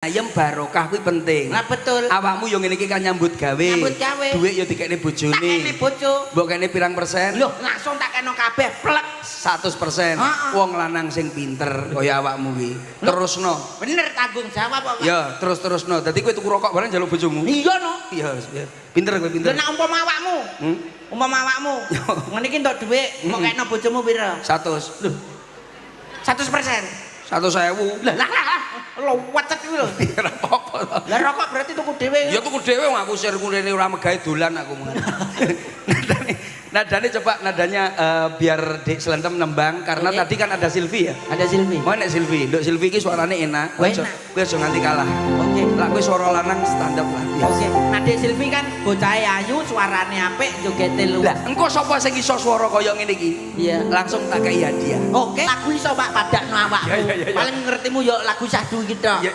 ayem barokah kuwi penting. Lah betul. Awakmu yo ngene iki kan nyambut gawe. Nyambut gawe. Duit yo dikekne bojone. Kene bojo. Mbok kene pirang persen? Loh, langsung tak kena kabeh plek. 100%. Wong lanang sing pinter kaya awakmu kuwi. Terusno. Bener tanggung jawab kok. Ya, terus-terusno. Dadi kowe tuku rokok bareng njaluk bojomu. Iya no. Iya, pinter kowe pinter. Lah nek umpama awakmu. Umpama awakmu. Ngene iki entuk dhuwit, kok kena bojomu pira? 100. Loh. 100%. 100.000. Lah lo wacet iki lho. Ora apa-apa. Lah rokok berarti tuku dhewe. Ya tuku dhewe wong aku sir kulene ora megawe dolan aku. Nadane coba nadanya biar Dek Slentem nembang karena tadi kan ada Silvi ya. Ada Silvi. Mau nek Silvi, Nduk Silvi iki suarane enak. Kowe aja nganti kalah. Oke. Lah kowe suara lanang stand up lah. Oke. Nah Dek Silvi kan bocah ayu, suarane apik, jogete luwih. Lah engko sapa sing iso swara kaya ngene iki? Iya. Langsung tak kei hadiah. Oke, lagu iso Pak padakno awakmu. Ya. Paling ngertimu yo lagu syahdu iki tok. Ya,